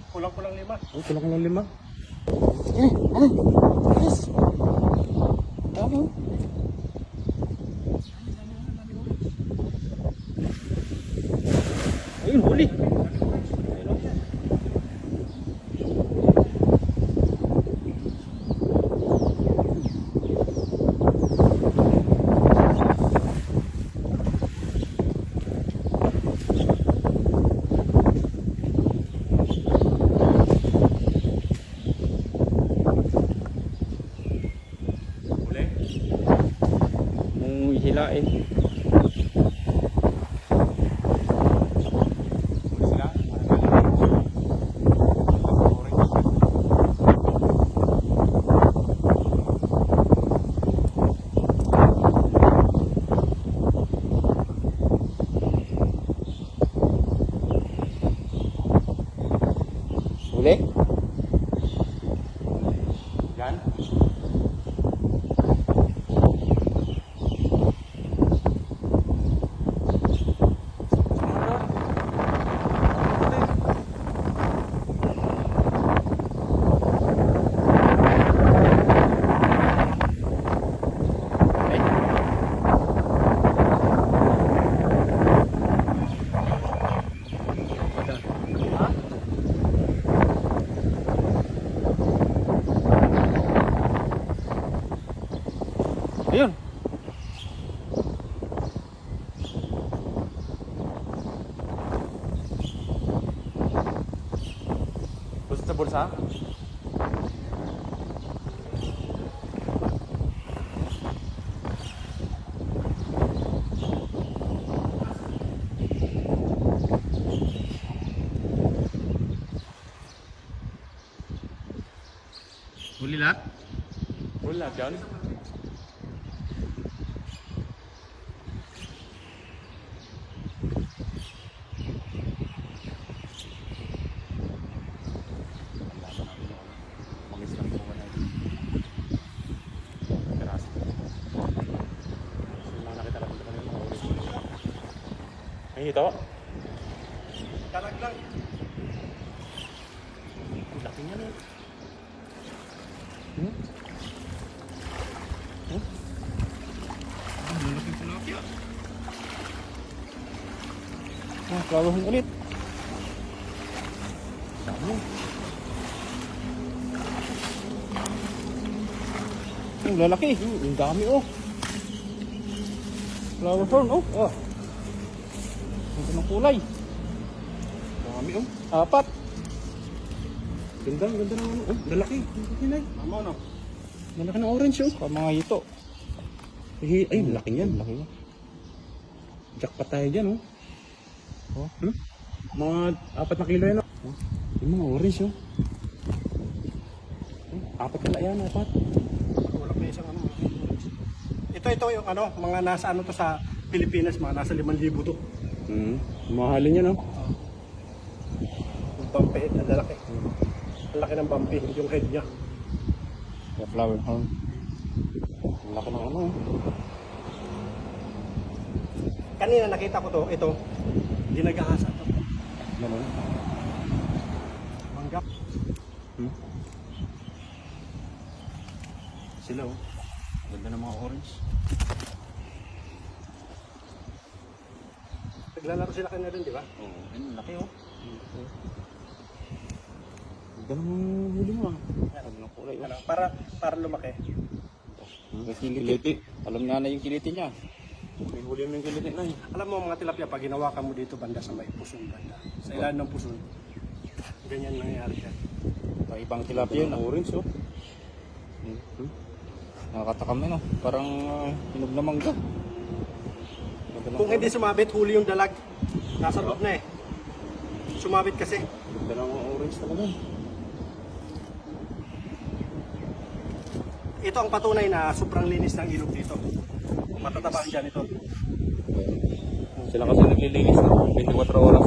Kulang-kulang 5. Oh, kulang lang 5. Yes. Dami oh. Ayun, huli. Ayun oh. Mong hilain. Huli? Yan. Ayun. Gusto sa bulsa? Huli lahat? Huli lahat yan? Ay, ito. Dalag lang. Ang laki niya na. Hmm? Hmm? Ang laki tilapia. Ah, klawahan ulit. Dami. Ang lalaki. Ang dami oh. Flower horn oh. Oh. Ito ng kulay. Dami oh. 4. Ganda ng ano. Oh, lalaki. Hinay. Tama no? Lalaki ng orange oh. Mga ito. Ay, laki yan. Laki yan. Jackpot tayo dyan oh. Oh. Hmm? Mga 4 na kilo yan oh. Oh. Yung mga orange oh. 4 pala yan. 4. Wala pa isang ano. Ito yung ano, mga nasa ano to sa Pilipinas, mga nasa 5,000 to. Mahalin yan oh. Yung bumpy head, ang lalaki. Ang laki ng bumpy, yung head niya. The flower horn. Ang laki ng ano. Kanina nakita ko to, ito. Hindi nag-aasa to. Ganun. Manggap. Sila oh. Ganda ng mga orange. Naglalaro sila kanina dun, di ba? Oo. Ayun, laki oh. Ganda ng huli mo ah. Ganda ng kulay oh. Ano, para lumaki. Kiliti. Alam nga na yung kiliti niya. May huli mo yung kiliti na eh. Alam mo mga tilapia, pag hinawakan mo dito banda sa may puson banda. Sa ilalim ng puson. Ganyan nangyayari yan. May ibang tilapia yun, orange oh. Nakakatakam yun oh. Parang hinog na mangga. Kung hindi sumabit, huli yung dalag. Nasa loob na eh. Sumabit kasi. Ganda ng orange talaga. Ito ang patunay na sobrang linis ng ilog dito. Matatabang dyan ito. Sila kasi naglilinis na 24 oras.